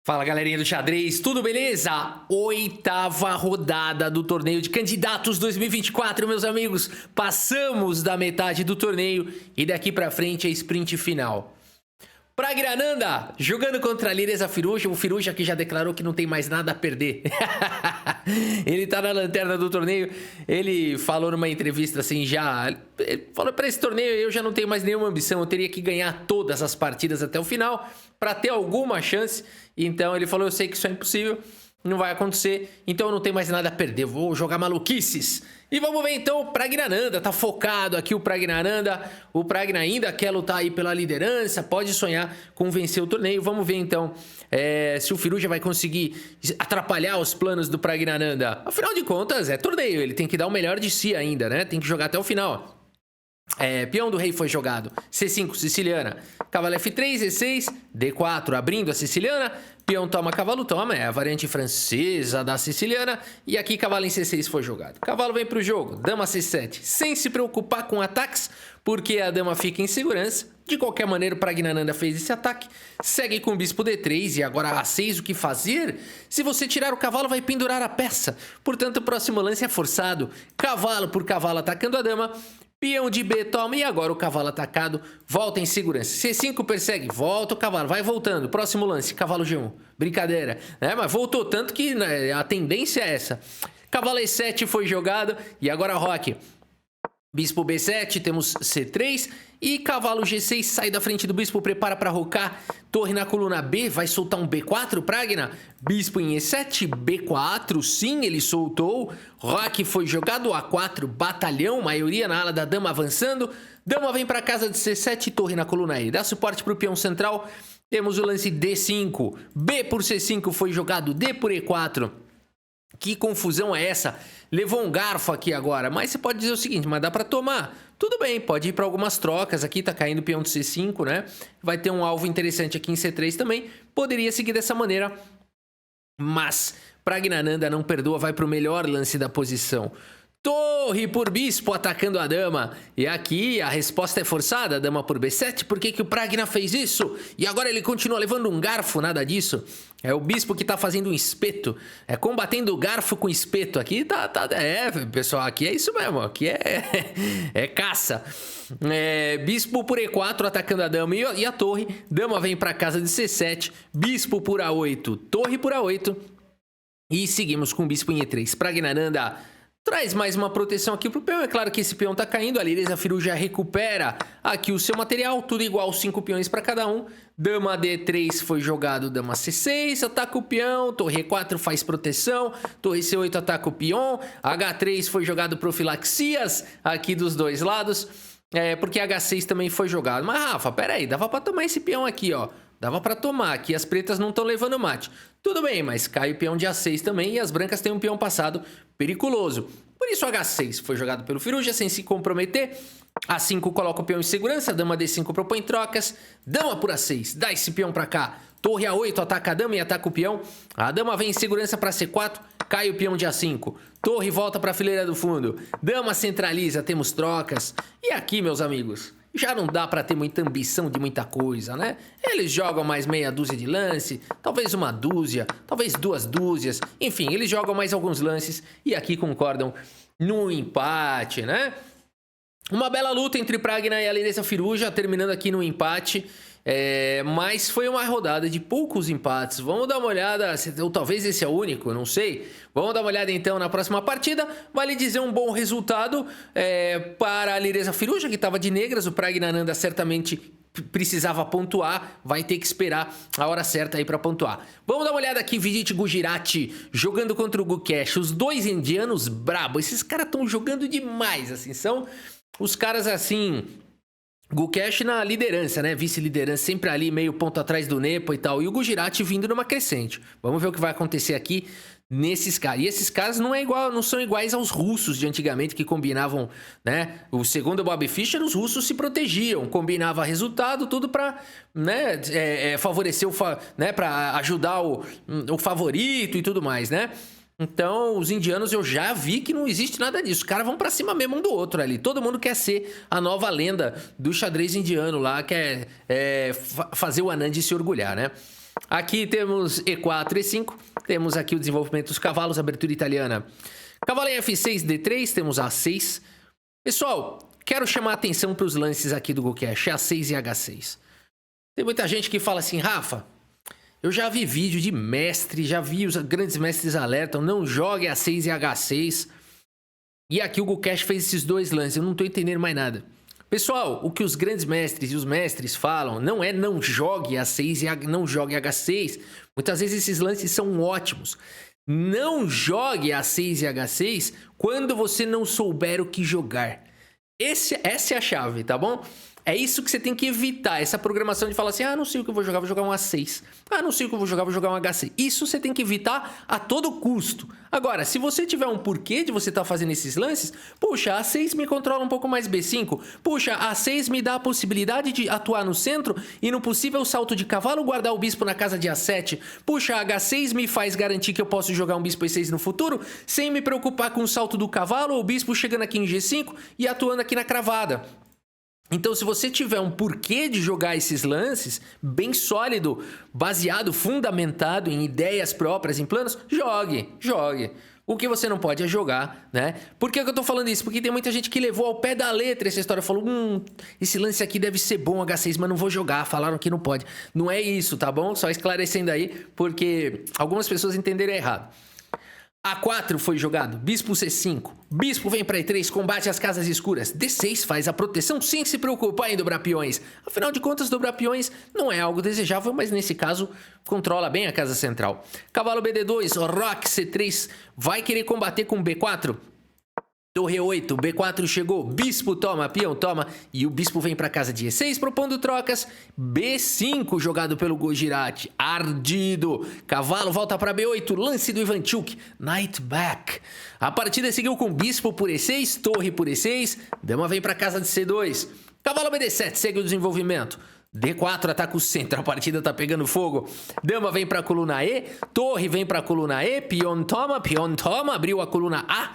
Fala galerinha do xadrez, tudo beleza? Oitava rodada do torneio de candidatos 2024, meus amigos. Passamos da metade do torneio e daqui pra frente é sprint final. Praggnanandhaa jogando contra a Alireza Firouzja. O Firouzja que já declarou que não tem mais nada a perder. Ele tá na lanterna do torneio. Ele falou numa entrevista assim já... Ele falou, para esse torneio eu já não tenho mais nenhuma ambição. Eu teria que ganhar todas as partidas até o final para ter alguma chance. Então ele falou, eu sei que isso é impossível, não vai acontecer, então eu não tenho mais nada a perder, vou jogar maluquices. E vamos ver então o Praggnanandhaa, tá focado aqui o Praggnanandhaa. O Pragna ainda quer lutar aí pela liderança, pode sonhar com vencer o torneio. Vamos ver então se o Firouzja vai conseguir atrapalhar os planos do Praggnanandhaa. Afinal de contas, é torneio, ele tem que dar o melhor de si ainda, né? Tem que jogar até o final. Peão do rei foi jogado, C5, siciliana, cavalo F3, E6, D4, abrindo a siciliana, peão toma, cavalo toma, é a variante francesa da siciliana, e aqui cavalo em C6 foi jogado. Cavalo vem para o jogo, dama C7, sem se preocupar com ataques, porque a dama fica em segurança. De qualquer maneira, o Praggnanandhaa fez esse ataque, segue com o bispo D3, e agora A6, o que fazer? Se você tirar o cavalo, vai pendurar a peça, portanto o próximo lance é forçado, cavalo por cavalo atacando a dama. Peão de B toma, e agora o cavalo atacado volta em segurança. C5 persegue, volta o cavalo, vai voltando. Próximo lance, cavalo G1. Brincadeira, né? Mas voltou tanto que né, a tendência é essa. Cavalo E7 foi jogado, e agora roque. Bispo B7, temos C3 e cavalo G6 sai da frente do bispo, prepara para rocar. Torre na coluna B, vai soltar um B4, Pragna. Bispo em E7, B4, sim, ele soltou. Roque foi jogado, A4, batalhão, maioria na ala da dama avançando. Dama vem para casa de C7, torre na coluna E. Dá suporte para o peão central, temos o lance D5. B por C5 foi jogado, D por E4. Que confusão é essa? Levou um garfo aqui agora, mas você pode dizer o seguinte, mas dá pra tomar. Tudo bem, pode ir pra algumas trocas, aqui tá caindo o peão de C5, né? Vai ter um alvo interessante aqui em C3 também, poderia seguir dessa maneira, mas Praggnanandhaa não perdoa, vai pro melhor lance da posição. Torre por bispo atacando a dama. E aqui a resposta é forçada, dama por B7. Por que que o Pragna fez isso? E agora ele continua levando um garfo, nada disso. É o bispo que tá fazendo um espeto. É combatendo o garfo com espeto. Aqui pessoal, aqui é isso mesmo. Aqui é caça. Bispo por E4 atacando a dama e a torre. Dama vem pra casa de C7. Bispo por A8. Torre por A8. E seguimos com o bispo em E3. Praggnanandhaa traz mais uma proteção aqui pro peão. É claro que esse peão tá caindo. A Alireza Firouzja recupera aqui o seu material. Tudo igual, 5 peões para cada um. Dama D3 foi jogado. Dama C6 ataca o peão. Torre E4 faz proteção. Torre C8 ataca o peão. H3 foi jogado profilaxias aqui dos dois lados. Porque H6 também foi jogado. Mas Rafa, pera aí. Dava para tomar esse peão aqui, ó. Dava para tomar. Aqui as pretas não estão levando mate. Tudo bem, mas cai o peão de A6 também e as brancas têm um peão passado periculoso. Por isso H6 foi jogado pelo Firouzja sem se comprometer. A5 coloca o peão em segurança. Dama D5 propõe trocas. Dama por A6. Dá esse peão para cá. Torre A8 ataca a dama e ataca o peão. A dama vem em segurança para C4. Cai o peão de A5. Torre volta para a fileira do fundo. Dama centraliza. Temos trocas. E aqui, meus amigos, já não dá para ter muita ambição de muita coisa, né? Eles jogam mais meia dúzia de lance, talvez uma dúzia, talvez 2 dúzias. Enfim, eles jogam mais alguns lances e aqui concordam no empate, né? Uma bela luta entre Pragna e Alireza Firouzja, terminando aqui no empate. Mas foi uma rodada de poucos empates. Vamos dar uma olhada, ou talvez esse é o único, não sei. Vamos dar uma olhada então na próxima partida. Vale dizer um bom resultado para a Alireza Firouzja, que estava de negras. O Praggnanandhaa certamente precisava pontuar, vai ter que esperar a hora certa aí para pontuar. Vamos dar uma olhada aqui, Vidit Gujirati jogando contra o Gukesh. Os dois indianos brabo, esses caras estão jogando demais, assim, são os caras assim... Gukesh na liderança, né? Vice-liderança, sempre ali meio ponto atrás do Nepo e tal. E o Gujirati vindo numa crescente. Vamos ver o que vai acontecer aqui nesses caras. E esses caras não são iguais aos russos de antigamente que combinavam, né? O segundo Bobby Fischer, os russos se protegiam, combinava resultado, tudo para, né? Favorecer para ajudar o favorito e tudo mais, né? Então, os indianos eu já vi que não existe nada disso. Os caras vão pra cima mesmo um do outro ali. Todo mundo quer ser a nova lenda do xadrez indiano lá, quer fazer o Anand se orgulhar, né? Aqui temos E4, E5. Temos aqui o desenvolvimento dos cavalos, abertura italiana. Cavalo em F6, D3, temos A6. Pessoal, quero chamar a atenção para os lances aqui do GoCash, A6 e H6. Tem muita gente que fala assim, Rafa, eu já vi vídeo de mestre, já vi os grandes mestres alertam, não jogue A6 e H6. E aqui o GoCash fez esses dois lances, eu não estou entendendo mais nada. Pessoal, o que os grandes mestres e os mestres falam não é não jogue A6 e não jogue H6. Muitas vezes esses lances são ótimos. Não jogue A6 e H6 quando você não souber o que jogar. Essa é a chave, tá bom? É isso que você tem que evitar, essa programação de falar assim, não sei o que eu vou jogar um A6. Não sei o que eu vou jogar um H6. Isso você tem que evitar a todo custo. Agora, se você tiver um porquê de você estar fazendo esses lances, puxa, A6 me controla um pouco mais B5. Puxa, A6 me dá a possibilidade de atuar no centro e no possível salto de cavalo guardar o bispo na casa de A7. Puxa, H6 me faz garantir que eu posso jogar um bispo E6 no futuro sem me preocupar com o salto do cavalo ou o bispo chegando aqui em G5 e atuando aqui na cravada. Então, se você tiver um porquê de jogar esses lances, bem sólido, baseado, fundamentado em ideias próprias, em planos, jogue. O que você não pode é jogar, né? Por que eu tô falando isso? Porque tem muita gente que levou ao pé da letra essa história. Falou, esse lance aqui deve ser bom, H6, mas não vou jogar. Falaram que não pode. Não é isso, tá bom? Só esclarecendo aí, porque algumas pessoas entenderam errado. A4 foi jogado, bispo C5, bispo vem para E3, combate as casas escuras, D6 faz a proteção sem se preocupar em dobrar peões. Afinal de contas, dobrar peões não é algo desejável, mas nesse caso controla bem a casa central. Cavalo BD2, roque C3, vai querer combater com B4? Torre 8, B4 chegou, bispo toma, peão toma, e o bispo vem para casa de E6 propondo trocas. B5 jogado pelo Gujarati, ardido. Cavalo volta para B8, lance do Ivanchuk, knight back. A partida seguiu com bispo por E6, torre por E6, dama vem para casa de C2. Cavalo BD7 segue o desenvolvimento. D4 ataca o centro, a partida tá pegando fogo. Dama vem pra coluna E, torre vem pra coluna E, peão toma, abriu a coluna A.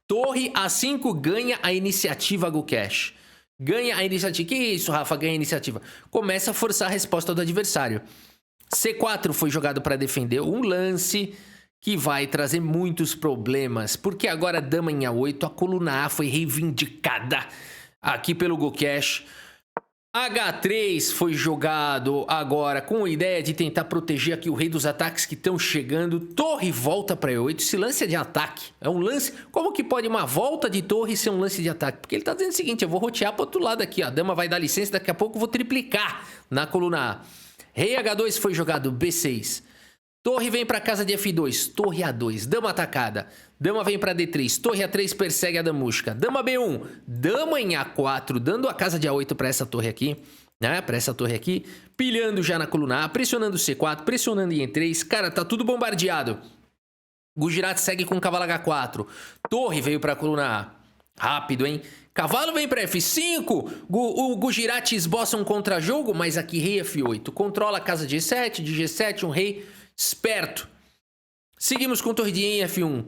Torre A5 ganha a iniciativa GoCash. Ganha a iniciativa. Que isso, Rafa? Ganha a iniciativa. Começa a forçar a resposta do adversário. C4 foi jogado para defender um lance que vai trazer muitos problemas. Porque agora dama em A8, a coluna A foi reivindicada aqui pelo GoCash. H3 foi jogado agora com a ideia de tentar proteger aqui o rei dos ataques que estão chegando. Torre volta para E8. Esse lance é de ataque. É um lance... Como que pode uma volta de torre ser um lance de ataque? Porque ele está dizendo o seguinte, eu vou rotear para outro lado aqui. A dama vai dar licença, daqui a pouco eu vou triplicar na coluna A. Rei H2 foi jogado B6. Torre vem para casa de F2, torre A2, dama atacada. Dama vem para D3, torre A3 persegue a damusca. Dama B1, dama em A4, dando a casa de A8 para essa torre aqui, né? Para essa torre aqui, pilhando já na coluna A, pressionando C4, pressionando em E3. Cara, tá tudo bombardeado. Gujarati segue com cavalo H4. Torre veio para a coluna A. Rápido, hein? Cavalo vem para F5. O Gujarati esboça um contra-jogo, mas aqui rei F8. Controla a casa de G7, de G7 um rei esperto. Seguimos com torre de em F1,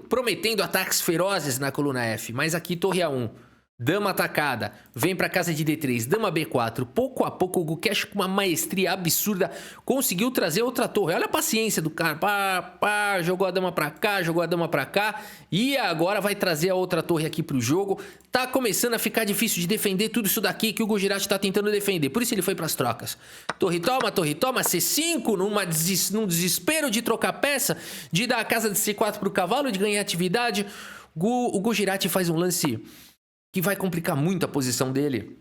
prometendo ataques ferozes na coluna F, mas aqui torre A1, dama atacada, vem para casa de D3, dama B4, pouco a pouco o GoCash com uma maestria absurda conseguiu trazer outra torre. Olha a paciência do cara, jogou a dama para cá, jogou a dama para cá e agora vai trazer a outra torre aqui pro jogo. Tá começando a ficar difícil de defender tudo isso daqui que o Gujarati tá tentando defender, por isso ele foi para as trocas. Torre toma, C5 num desespero de trocar peça, de dar a casa de C4 pro cavalo, de ganhar atividade. O Gujarati faz um lance que vai complicar muito a posição dele.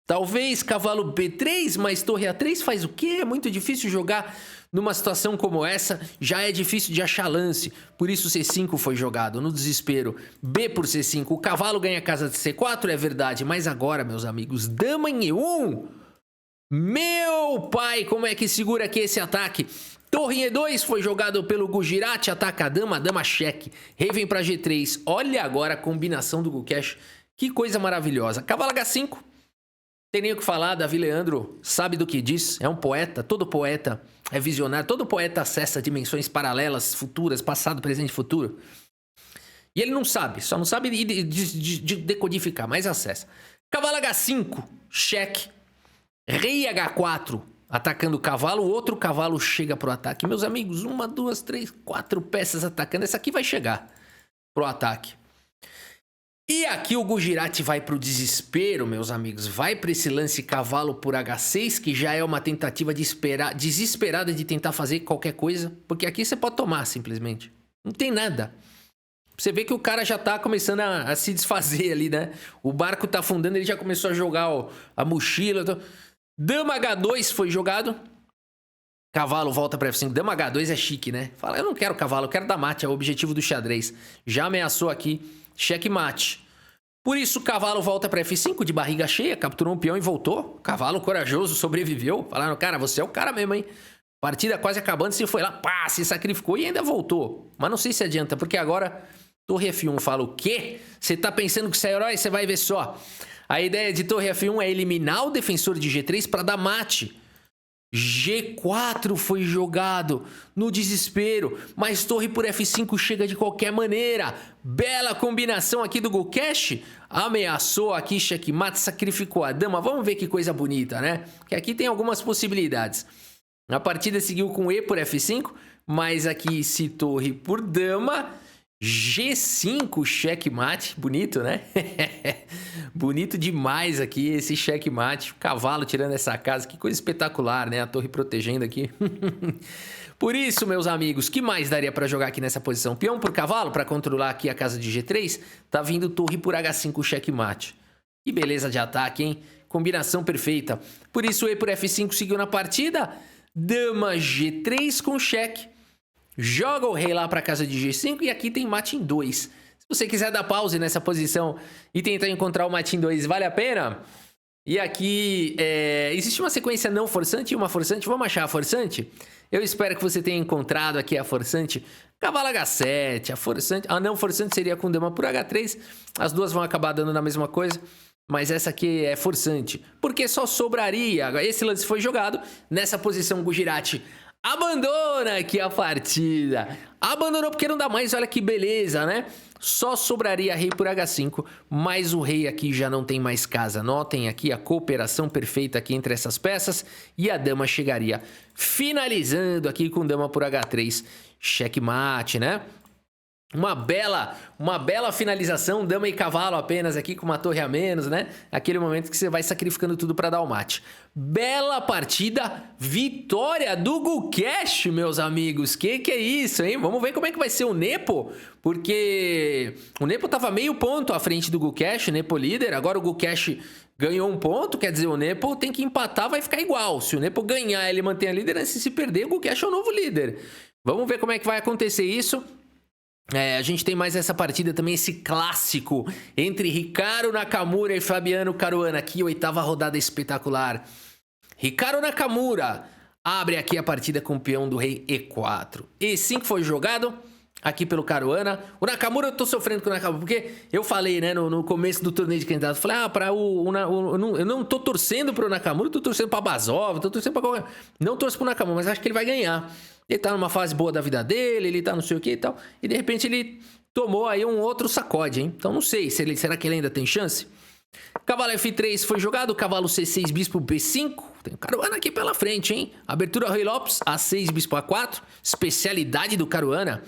Talvez cavalo B3, mas torre A3 faz o quê? É muito difícil jogar numa situação como essa. Já é difícil de achar lance. Por isso C5 foi jogado, no desespero. B por C5. O cavalo ganha a casa de C4, é verdade. Mas agora, meus amigos, dama em E1. Meu pai, como é que segura aqui esse ataque? Torre em E2 foi jogado pelo Gujarati, ataca a dama cheque. Rei vem para G3. Olha agora a combinação do GoCash. Que coisa maravilhosa. Cavalo H5. Tem nem o que falar, Davi Leandro sabe do que diz. É um poeta, todo poeta é visionário. Todo poeta acessa dimensões paralelas, futuras, passado, presente e futuro. E ele não sabe, só não sabe de decodificar, mas acessa. Cavalo H5, cheque. Rei H4. atacando o cavalo, o outro cavalo chega pro ataque. Meus amigos, 1, 2, 3, 4 peças atacando. Essa aqui vai chegar pro ataque. E aqui o Gujarati vai pro desespero, meus amigos. Vai pra esse lance cavalo por H6, que já é uma tentativa desesperada de tentar fazer qualquer coisa. Porque aqui você pode tomar, simplesmente. Não tem nada. Você vê que o cara já tá começando a se desfazer ali, né? O barco tá afundando, ele já começou a jogar a mochila. Dama H2 foi jogado. Cavalo volta pra F5. Dama H2 é chique, né? Fala, eu não quero cavalo, eu quero dar mate. É o objetivo do xadrez. Já ameaçou aqui. Checkmate. Por isso, o cavalo volta para F5 de barriga cheia, capturou um peão e voltou. Cavalo corajoso sobreviveu. Falaram, cara, você é o cara mesmo, hein? Partida quase acabando, você foi lá, pá, se sacrificou e ainda voltou. Mas não sei se adianta, porque agora Torre F1 fala o quê? Você tá pensando que você é herói? Você vai ver só. A ideia de Torre F1 é eliminar o defensor de G3 para dar mate. G4 foi jogado no desespero, mas torre por F5 chega de qualquer maneira. Bela combinação aqui do Gukesh. Ameaçou aqui, checkmate, sacrificou a dama. Vamos ver que coisa bonita, né? Que aqui tem algumas possibilidades. A partida seguiu com E por F5, mas aqui se torre por dama. G5, checkmate. Bonito, né? Bonito demais aqui esse checkmate. O cavalo tirando essa casa. Que coisa espetacular, né? A torre protegendo aqui. Por isso, meus amigos, que mais daria para jogar aqui nessa posição? Peão por cavalo para controlar aqui a casa de G3. Tá vindo torre por H5, checkmate. Que beleza de ataque, hein? Combinação perfeita. Por isso, E por F5 seguiu na partida. Dama G3 com cheque. Joga o rei lá para casa de G5 e aqui tem mate em 2. Se você quiser dar pause nessa posição e tentar encontrar o mate em 2, vale a pena? E aqui existe uma sequência não forçante e uma forçante. Vamos achar a forçante? Eu espero que você tenha encontrado aqui a forçante. Cavalo H7, a forçante. A não forçante seria com dama por H3. As duas vão acabar dando na mesma coisa. Mas essa aqui é forçante. Porque só sobraria. Esse lance foi jogado. Nessa posição, o Gujarati abandona aqui a partida. Abandonou porque não dá mais, olha que beleza, né? Só sobraria rei por H5, mas o rei aqui já não tem mais casa. Notem aqui a cooperação perfeita aqui entre essas peças e a dama chegaria finalizando aqui com dama por H3. Checkmate, né? Uma bela finalização, dama e cavalo apenas aqui com uma torre a menos, né? Aquele momento que você vai sacrificando tudo para dar o mate. Bela partida, vitória do Gukesh, meus amigos. Que é isso, hein? Vamos ver como é que vai ser o Nepo, porque o Nepo tava meio ponto à frente do Gukesh, Nepo líder. Agora o Gukesh ganhou um ponto, quer dizer, o Nepo tem que empatar, vai ficar igual. Se o Nepo ganhar, ele mantém a liderança, se perder, o Gukesh é o novo líder. Vamos ver como é que vai acontecer isso. A gente tem mais essa partida também, esse clássico entre Hikaru Nakamura e Fabiano Caruana. Aqui, 8ª rodada espetacular. Hikaru Nakamura abre aqui a partida com o peão do rei E4. E5 foi jogado aqui pelo Caruana. O Nakamura, eu tô sofrendo com o Nakamura, porque eu falei, né, no começo do torneio de candidato, falei, eu não tô torcendo pro Nakamura, eu tô torcendo pra Bazov, tô torcendo pra qualquer... Não torço pro Nakamura, mas acho que ele vai ganhar. Ele tá numa fase boa da vida dele, ele tá não sei o que e tal, e de repente ele tomou aí um outro sacode, hein? Então não sei, será que ele ainda tem chance? Cavalo F3 foi jogado, cavalo C6, bispo B5, tem o Caruana aqui pela frente, hein? Abertura Rei Lopes, A6, bispo A4, especialidade do Caruana.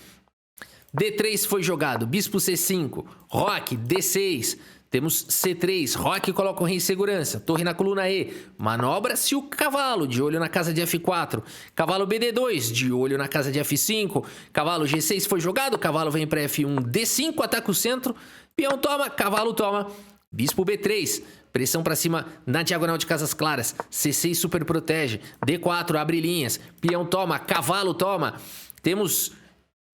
D3 foi jogado, bispo C5, roque, D6, temos C3, roque coloca o rei em segurança, torre na coluna E, manobra-se o cavalo, de olho na casa de F4, cavalo BD2, de olho na casa de F5, cavalo G6 foi jogado, cavalo vem para F1, D5, ataca o centro, peão toma, cavalo toma, bispo B3, pressão para cima na diagonal de casas claras, C6 super protege, D4 abre linhas, peão toma, cavalo toma, temos...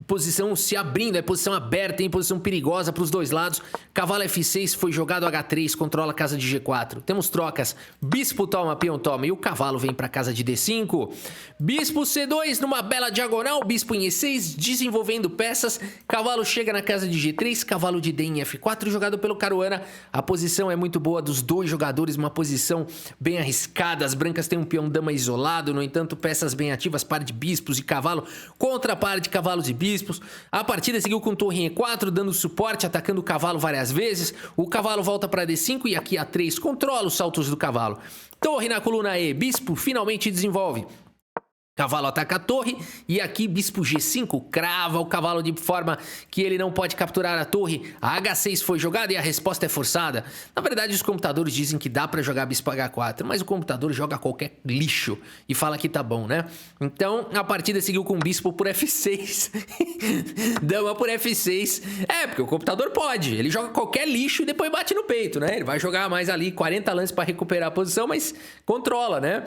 Posição se abrindo, é posição aberta, em posição perigosa para os dois lados. Cavalo F6 foi jogado H3, controla a casa de G4. Temos trocas, bispo toma, peão toma e o cavalo vem para a casa de D5. Bispo C2 numa bela diagonal, bispo em E6, desenvolvendo peças. Cavalo chega na casa de G3, cavalo de D em F4, jogado pelo Caruana. A posição é muito boa dos dois jogadores, uma posição bem arriscada. As brancas têm um peão dama isolado, no entanto, peças bem ativas, par de bispos e cavalo contra par de cavalos e bispos. bispos. A partida seguiu com torre em E4, dando suporte, atacando o cavalo várias vezes. O cavalo volta para D5 e aqui A3 controla os saltos do cavalo. Torre na coluna E, bispo finalmente desenvolve. Cavalo ataca a torre e aqui bispo G5 crava o cavalo de forma que ele não pode capturar a torre. A H6 foi jogada e a resposta é forçada. Na verdade, os computadores dizem que dá pra jogar bispo H4, mas o computador joga qualquer lixo e fala que tá bom, né? Então, a partida seguiu com bispo por F6. Dama por F6. É, porque o computador pode. Ele joga qualquer lixo e depois bate no peito, né? Ele vai jogar mais ali 40 lances pra recuperar a posição, mas controla, né?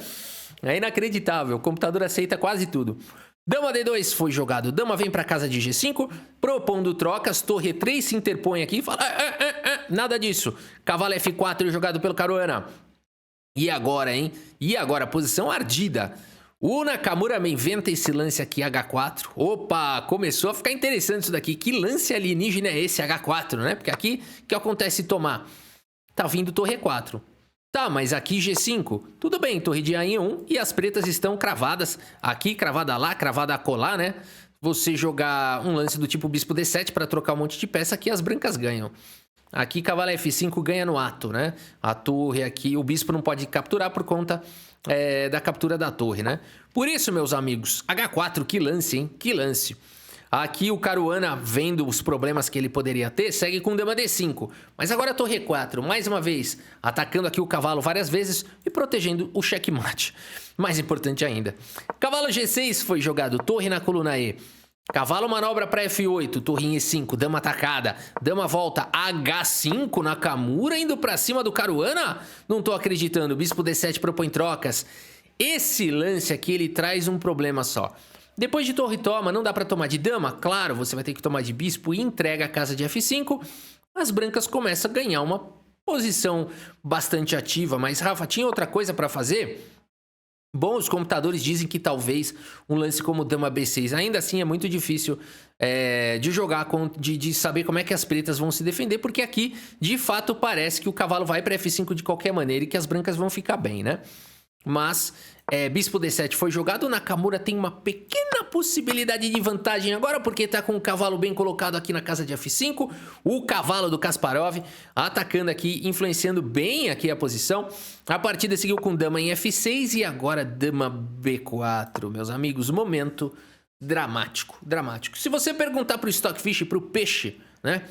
É inacreditável, o computador aceita quase tudo. Dama D2 foi jogado, dama vem para casa de G5, propondo trocas, torre E3 se interpõe aqui e fala... nada disso. Cavalo F4 jogado pelo Caruana. E agora, hein? E agora, posição ardida. O Nakamura me inventa esse lance aqui, H4. Opa, começou a ficar interessante isso daqui. Que lance alienígena é esse, H4, né? Porque aqui, o que acontece tomar? Tá vindo torre E4. Tá, mas aqui G5, tudo bem, torre de A em 1 e as pretas estão cravadas. Aqui, cravada lá, cravada acolá, né? Você jogar um lance do tipo bispo D7 para trocar um monte de peça, aqui as brancas ganham. Aqui cavalo F5 ganha no ato, né? A torre aqui, o bispo não pode capturar por conta da captura da torre, né? Por isso, meus amigos, H4, que lance, hein? Que lance. Aqui o Caruana, vendo os problemas que ele poderia ter, segue com dama D5. Mas agora torre E4, mais uma vez, atacando aqui o cavalo várias vezes e protegendo o checkmate. Mais importante ainda. Cavalo G6 foi jogado, torre na coluna E. Cavalo manobra para F8, torre em E5, dama atacada. Dama volta, H5, Nakamura indo para cima do Caruana? Não tô acreditando, bispo D7 propõe trocas. Esse lance aqui, ele traz um problema só. Depois de torre toma, não dá para tomar de dama? Claro, você vai ter que tomar de bispo e entrega a casa de F5. As brancas começam a ganhar uma posição bastante ativa. Mas, Rafa, tinha outra coisa para fazer? Bom, os computadores dizem que talvez um lance como dama B6. Ainda assim, é muito difícil de jogar, de saber como é que as pretas vão se defender. Porque aqui, de fato, parece que o cavalo vai para F5 de qualquer maneira e que as brancas vão ficar bem, né? Mas bispo D7 foi jogado, o Nakamura tem uma pequena possibilidade de vantagem agora, porque tá com o cavalo bem colocado aqui na casa de F5, o cavalo do Kasparov atacando aqui, influenciando bem aqui a posição. A partida seguiu com dama em F6 e agora dama B4, meus amigos, momento dramático, dramático. Se você perguntar pro Stockfish e pro Peixe, né?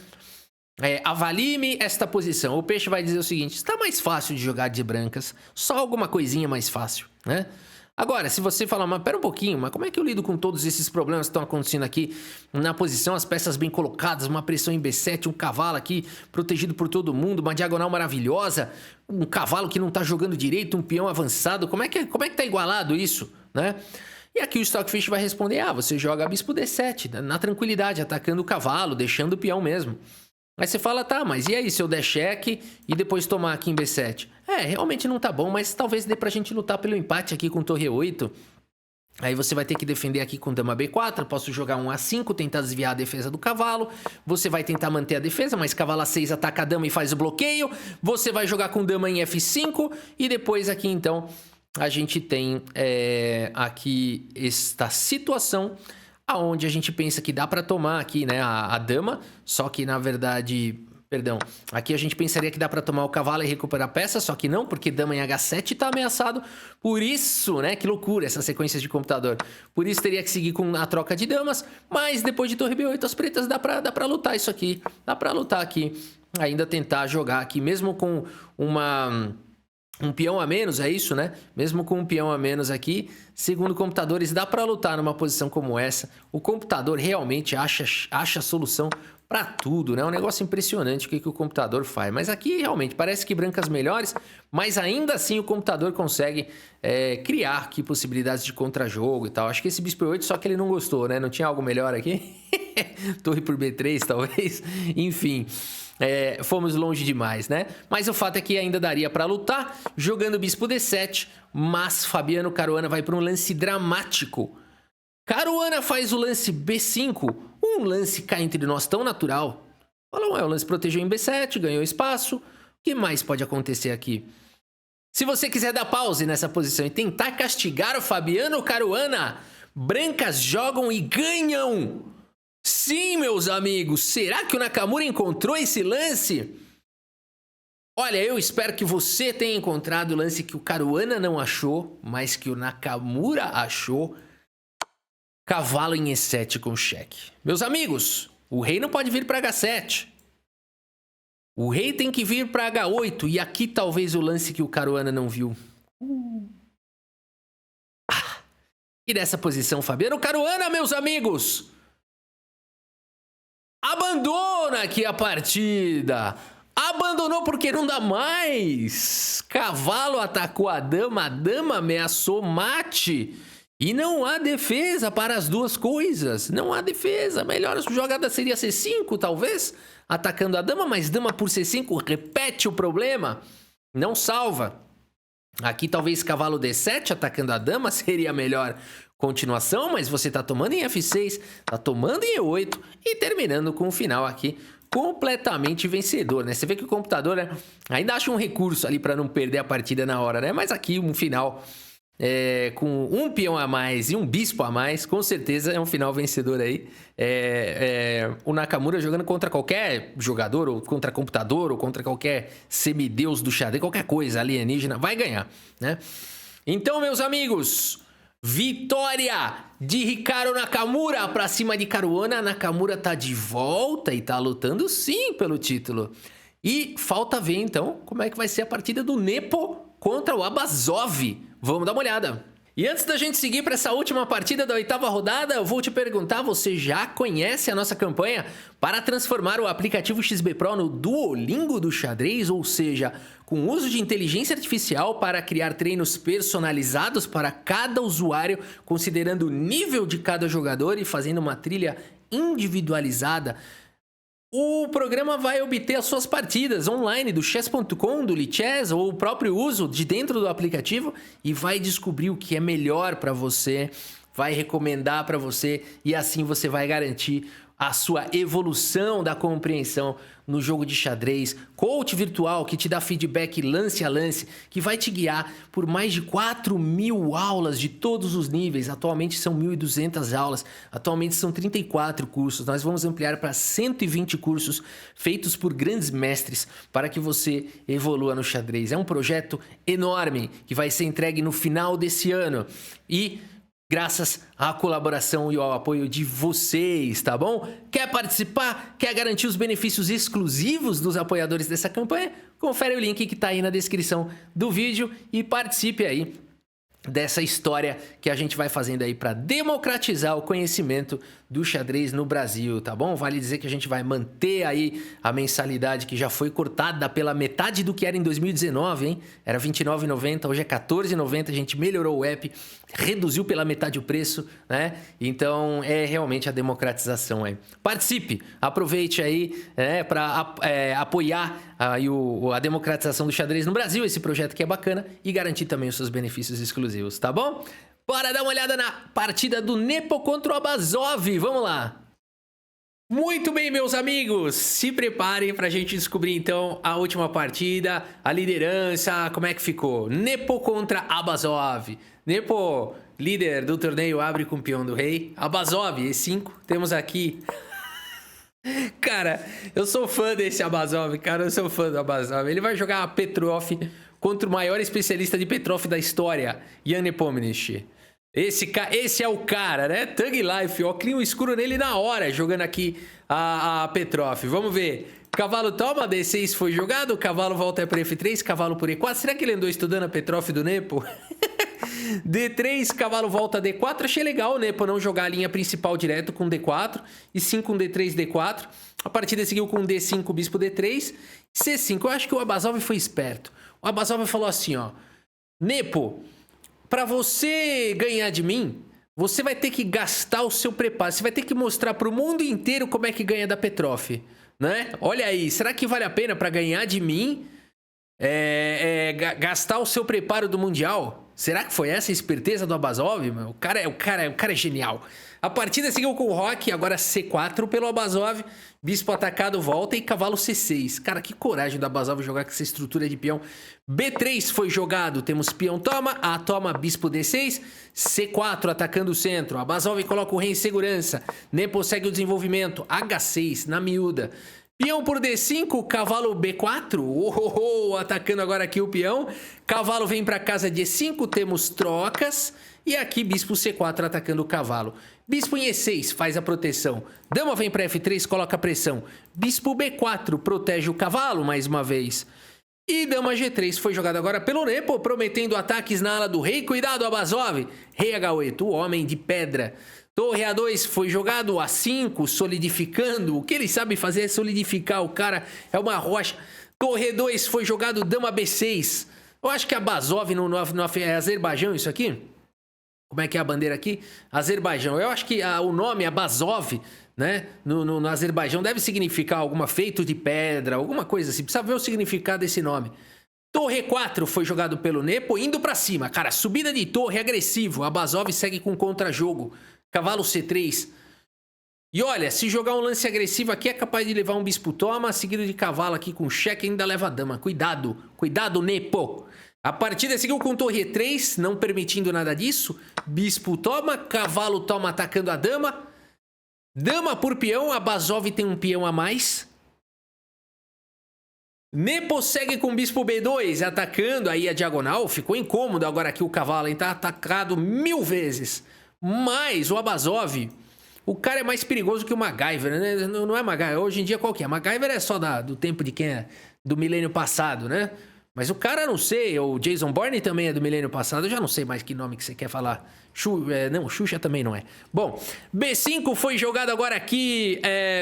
Avalie-me esta posição. O Peixe vai dizer o seguinte: está mais fácil de jogar de brancas, só alguma coisinha mais fácil, né? Agora, se você falar, mas pera um pouquinho, mas como é que eu lido com todos esses problemas que estão acontecendo aqui na posição, as peças bem colocadas, uma pressão em B7, um cavalo aqui protegido por todo mundo, uma diagonal maravilhosa, um cavalo que não está jogando direito, um peão avançado, como é que tá igualado isso, né? E aqui o Stockfish vai responder, você joga bispo D7, na tranquilidade, atacando o cavalo, deixando o peão mesmo. Aí você fala, tá, mas e aí se eu der cheque e depois tomar aqui em B7? Realmente não tá bom, mas talvez dê pra gente lutar pelo empate aqui com torre 8. Aí você vai ter que defender aqui com dama B4, posso jogar um A5, tentar desviar a defesa do cavalo. Você vai tentar manter a defesa, mas cavalo A6 ataca a dama e faz o bloqueio. Você vai jogar com dama em F5 e depois aqui então a gente tem aqui esta situação aonde a gente pensa que dá para tomar aqui, né, a dama, só que na verdade, perdão, aqui a gente pensaria que dá para tomar o cavalo e recuperar a peça, só que não, porque dama em H7 tá ameaçado. Por isso, né, que loucura essas sequências de computador. Por isso teria que seguir com a troca de damas, mas depois de torre B8 as pretas dá para lutar isso aqui. Dá para lutar aqui, ainda tentar jogar aqui mesmo com um peão a menos, é isso, né? Mesmo com um peão a menos aqui, segundo computadores, dá para lutar numa posição como essa. O computador realmente acha solução para tudo, né? É um negócio impressionante o que o computador faz. Mas aqui, realmente, parece que brancas melhores, mas ainda assim o computador consegue criar aqui possibilidades de contra-jogo e tal. Acho que esse bispo 8, só que ele não gostou, né? Não tinha algo melhor aqui? Torre por B3, talvez. Enfim... fomos longe demais, né? Mas o fato é que ainda daria para lutar jogando bispo D7, mas Fabiano Caruana vai para um lance dramático. Caruana faz o lance B5, um lance cá entre nós tão natural. Fala, o lance protegeu em B7, ganhou espaço. O que mais pode acontecer aqui? Se você quiser dar pause nessa posição e tentar castigar o Fabiano Caruana, brancas jogam e ganham. Sim, meus amigos, será que o Nakamura encontrou esse lance? Olha, eu espero que você tenha encontrado o lance que o Caruana não achou, mas que o Nakamura achou. Cavalo em E7 com cheque. Meus amigos, o rei não pode vir para H7. O rei tem que vir para H8. E aqui talvez o lance que o Caruana não viu. E nessa posição, Fabiano Caruana, meus amigos, abandona aqui a partida. Abandonou porque não dá mais. Cavalo atacou a dama ameaçou mate. E não há defesa para as duas coisas. Não há defesa. A melhor jogada seria C5, talvez, atacando a dama, mas dama por C5 repete o problema. Não salva. Aqui talvez cavalo D7 atacando a dama seria a melhor continuação, mas você está tomando em F6, está tomando em E8 e terminando com o final aqui completamente vencedor, né? Você vê que o computador, né, ainda acha um recurso ali para não perder a partida na hora, né? Mas aqui um final com um peão a mais e um bispo a mais, com certeza é um final vencedor aí. O Nakamura jogando contra qualquer jogador, ou contra computador, ou contra qualquer semideus do xadrez, qualquer coisa alienígena, vai ganhar, né? Então, meus amigos, vitória de Hikaru Nakamura pra cima de Caruana. Nakamura tá de volta e tá lutando sim pelo título. E falta ver então como é que vai ser a partida do Nepo contra o Abazov. Vamos dar uma olhada. E antes da gente seguir para essa última partida da 8ª rodada, eu vou te perguntar, você já conhece a nossa campanha para transformar o aplicativo XB Pro no Duolingo do xadrez? Ou seja, com uso de inteligência artificial para criar treinos personalizados para cada usuário, considerando o nível de cada jogador e fazendo uma trilha individualizada. O programa vai obter as suas partidas online do chess.com, do Lichess ou o próprio uso de dentro do aplicativo e vai descobrir o que é melhor para você, vai recomendar para você e assim você vai garantir a sua evolução da compreensão no jogo de xadrez. Coach virtual que te dá feedback lance a lance, que vai te guiar por mais de 4.000 aulas de todos os níveis. Atualmente são 1.200 aulas, atualmente são 34 cursos. Nós vamos ampliar para 120 cursos feitos por grandes mestres para que você evolua no xadrez. É um projeto enorme que vai ser entregue no final desse ano e graças à colaboração e ao apoio de vocês, tá bom? Quer participar? Quer garantir os benefícios exclusivos dos apoiadores dessa campanha? Confere o link que tá aí na descrição do vídeo e participe aí dessa história que a gente vai fazendo aí para democratizar o conhecimento do xadrez no Brasil, tá bom? Vale dizer que a gente vai manter aí a mensalidade que já foi cortada pela metade do que era em 2019, hein? Era R$ 29,90, hoje é R$ 14,90, a gente melhorou o app, reduziu pela metade o preço, né? Então é realmente a democratização aí. Participe, aproveite aí para apoiar aí a democratização do xadrez no Brasil, esse projeto que é bacana, e garantir também os seus benefícios exclusivos, tá bom? Bora dar uma olhada na partida do Nepo contra o Abazov, vamos lá! Muito bem, meus amigos, se preparem pra gente descobrir então a última partida, a liderança, como é que ficou. Nepo contra Abazov. Nepo, líder do torneio, abre com o peão do rei. Abazov, E5, temos aqui... Cara, eu sou fã desse Abazov, cara, eu sou fã do Abazov. Ele vai jogar a Petrov contra o maior especialista de Petrov da história, Jan Nepomniachtchi. Esse é o cara, né? Thug Life, ó, cria um escuro nele na hora, jogando aqui a Petrov. Vamos ver. Cavalo toma, D6 foi jogado, cavalo volta para F3, cavalo por E4. Será que ele andou estudando a Petrov do Nepo? D3, cavalo volta D4. Achei legal o Nepo não jogar a linha principal direto com D4, e sim com D3, D4. A partida seguiu com D5, bispo D3, C5. Eu acho que o Abazov foi esperto. O Abazov falou assim, ó: Nepo, para você ganhar de mim, você vai ter que gastar o seu preparo. Você vai ter que mostrar para o mundo inteiro como é que ganha da Petrov, né? Olha aí, será que vale a pena para ganhar de mim gastar o seu preparo do Mundial? Será que foi essa a esperteza do Abazov, meu? O cara é genial. A partida seguiu com o Rock, agora C4 pelo Abazov. Bispo atacado volta e cavalo C6. Cara, que coragem do Abazov jogar com essa estrutura de peão. B3 foi jogado, temos peão toma, A toma, bispo D6. C4 atacando o centro. Abazov coloca o rei em segurança. Nepo segue o desenvolvimento. H6 na miúda. Peão por D5, cavalo B4, atacando agora aqui o peão. Cavalo vem para casa de E5, temos trocas. E aqui bispo C4 atacando o cavalo. Bispo em E6 faz a proteção. Dama vem para F3, coloca a pressão. Bispo B4 protege o cavalo mais uma vez. E dama G3 foi jogado agora pelo Nepo, prometendo ataques na ala do rei. Cuidado, Abazov. Rei H8, o homem de pedra. Torre A2 foi jogado, A5, solidificando. O que ele sabe fazer é solidificar, o cara é uma rocha. Torre E2 foi jogado, dama B6. Eu acho que Abazov é Azerbaijão isso aqui? Como é que é a bandeira aqui? Azerbaijão. Eu acho que o nome Abazov, né, no Azerbaijão deve significar alguma feito de pedra, alguma coisa assim. Precisa ver o significado desse nome. Torre E4 foi jogado pelo Nepo, indo pra cima. Cara, subida de torre, agressivo. Abazov segue com contra-jogo. Cavalo C3. E olha, se jogar um lance agressivo aqui é capaz de levar um bispo toma, seguido de cavalo aqui com cheque, ainda leva a dama. Cuidado, cuidado, Nepo. A partida seguiu com torre E3, não permitindo nada disso. Bispo toma, cavalo toma atacando a dama. Dama por peão, Abazov tem um peão a mais. Nepo segue com bispo B2, atacando aí a diagonal. Ficou incômodo agora aqui o cavalo, hein? Tá atacado 1000 vezes. Mas o Abazov, o cara é mais perigoso que o MacGyver, né? Não é MacGyver, hoje em dia qual que é? MacGyver é só do tempo de quem é do milênio passado, né? Mas o cara, não sei, o Jason Bourne também é do milênio passado, eu já não sei mais que nome que você quer falar. Não, Xuxa também não é. Bom, B5 foi jogado agora aqui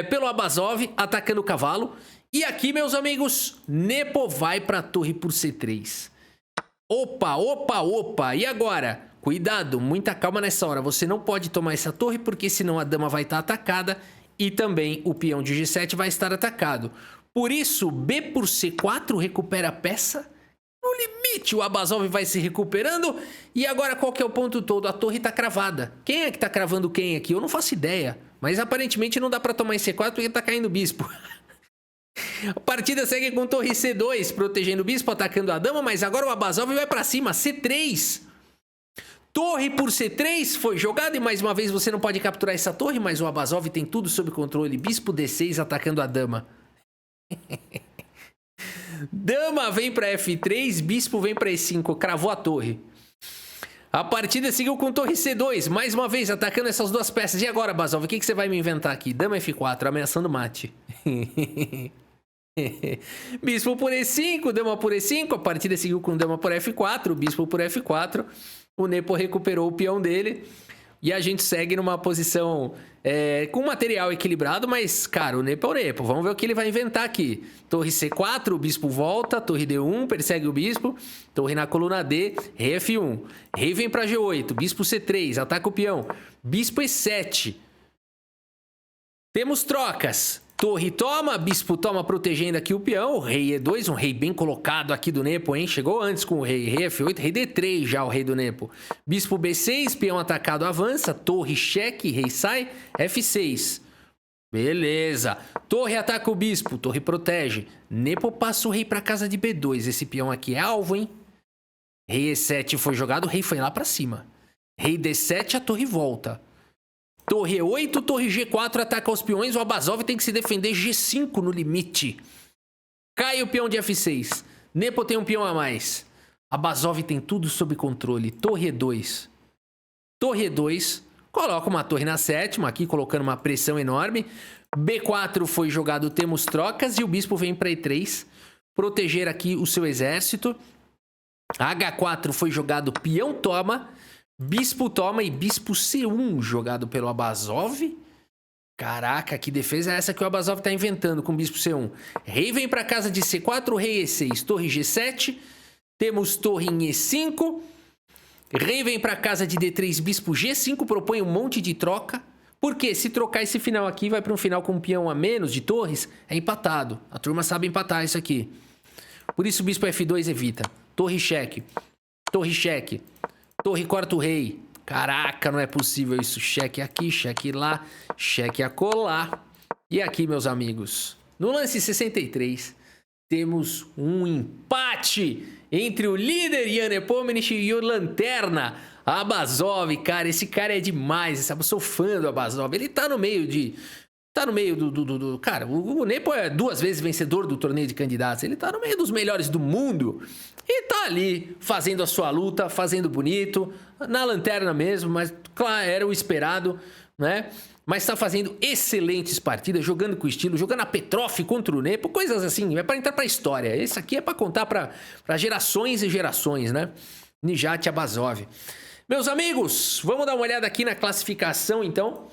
pelo Abazov, atacando o cavalo. E aqui, meus amigos, Nepo vai pra torre por C3. Opa, e agora? Cuidado, muita calma nessa hora. Você não pode tomar essa torre, porque senão a dama vai estar atacada e também o peão de G7 vai estar atacado. Por isso, B por C4 recupera a peça. No limite, o Abazov vai se recuperando. E agora, qual que é o ponto todo? A torre está cravada. Quem é que está cravando quem aqui? Eu não faço ideia. Mas aparentemente não dá para tomar em C4 porque está caindo o bispo. A partida segue com torre C2, protegendo o bispo, atacando a dama. Mas agora o Abazov vai para cima, C3. Torre por C3 foi jogado e mais uma vez você não pode capturar essa torre, mas o Abazov tem tudo sob controle. Bispo D6 atacando a dama. Dama vem para F3, bispo vem para E5, cravou a torre. A partida seguiu com torre C2, mais uma vez atacando essas duas peças. E agora, Abazov, o que você vai me inventar aqui? Dama F4, ameaçando mate. Bispo por E5, dama por E5, a partida seguiu com dama por F4, bispo por F4. O Nepo recuperou o peão dele e a gente segue numa posição com material equilibrado, mas, cara, o Nepo é o Nepo. Vamos ver o que ele vai inventar aqui. Torre C4, o bispo volta, torre D1, persegue o bispo, torre na coluna D, rei F1. Rei vem para G8, bispo C3, ataca o peão, bispo E7. Temos trocas. Torre toma, bispo toma protegendo aqui o peão, o rei E2, um rei bem colocado aqui do Nepo, hein? Chegou antes com o rei, rei F8, rei D3 já o rei do Nepo. Bispo B6, peão atacado avança, torre cheque, rei sai, F6. Beleza. Torre ataca o bispo, torre protege. Nepo passa o rei para casa de B2, esse peão aqui é alvo, hein? Rei E7 foi jogado, o rei foi lá para cima. Rei D7, a torre volta. Torre E8, torre G4 ataca os peões. O Abazov tem que se defender G5 no limite. Cai o peão de F6. Nepo tem um peão a mais. Abazov tem tudo sob controle. Torre E2. Torre E2. Coloca uma torre na sétima aqui, colocando uma pressão enorme. B4 foi jogado, temos trocas. E o bispo vem para E3. Proteger aqui o seu exército. H4 foi jogado, peão toma. Bispo toma e bispo C1 jogado pelo Abazov. Caraca, que defesa é essa que o Abazov tá inventando com o bispo C1? Rei vem para casa de C4, rei E6, torre G7. Temos torre em E5. Rei vem para casa de D3, bispo G5, propõe um monte de troca. Porque se trocar esse final aqui, vai para um final com um peão a menos de torres, é empatado. A turma sabe empatar isso aqui. Por isso o bispo F2 evita. Torre cheque. Torre cheque. Torre corta o rei. Caraca, não é possível isso. Cheque aqui, cheque lá, cheque acolá. E aqui, meus amigos, no lance 63, temos um empate entre o líder Jan Nepomniachtchi e o lanterna Abazov. Cara, esse cara é demais. Eu sou fã do Abazov. Ele tá no meio de... Tá no meio Cara, o Nepo é 2 vezes vencedor do torneio de candidatos. Ele tá no meio dos melhores do mundo. E tá ali, fazendo a sua luta, fazendo bonito. Na lanterna mesmo, mas claro, era o esperado, né? Mas tá fazendo excelentes partidas, jogando com estilo, jogando a Petrov contra o Nepo, coisas assim, é pra entrar pra história. Esse aqui é pra contar pra gerações e gerações, né? Nijat Abazov. Meus amigos, vamos dar uma olhada aqui na classificação, então.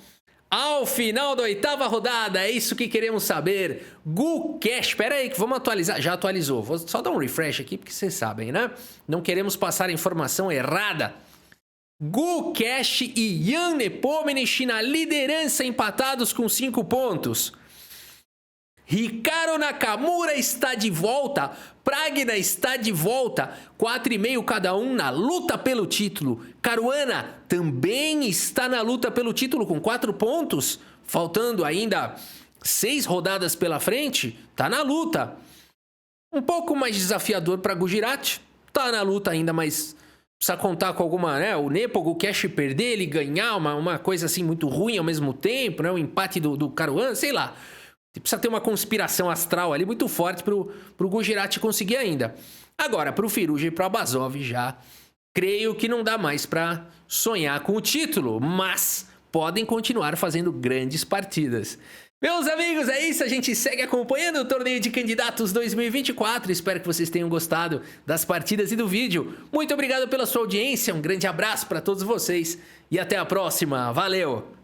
Ao final da 8ª rodada, é isso que queremos saber. Gukesh, espera aí que vamos atualizar. Já atualizou, vou só dar um refresh aqui, porque vocês sabem, né? Não queremos passar a informação errada. Gukesh e Jan Nepomniachtchi na liderança, empatados com 5 pontos. Hikaru Nakamura está de volta, Pragna está de volta, 4,5 cada um na luta pelo título. Caruana também está na luta pelo título com 4 pontos, faltando ainda 6 rodadas pela frente, tá na luta. Um pouco mais desafiador para Gujarat, tá na luta ainda, mas precisa contar com alguma, né? O Nepo, o Gukesh perder, ele ganhar, uma coisa assim muito ruim ao mesmo tempo, né? O empate do Caruana, sei lá. Precisa ter uma conspiração astral ali muito forte pro Gujarat conseguir ainda. Agora, pro Firouzja e pro Abazov já creio que não dá mais para sonhar com o título, mas podem continuar fazendo grandes partidas. Meus amigos, é isso, a gente segue acompanhando o Torneio de Candidatos 2024. Espero que vocês tenham gostado das partidas e do vídeo. Muito obrigado pela sua audiência, um grande abraço para todos vocês e até a próxima. Valeu!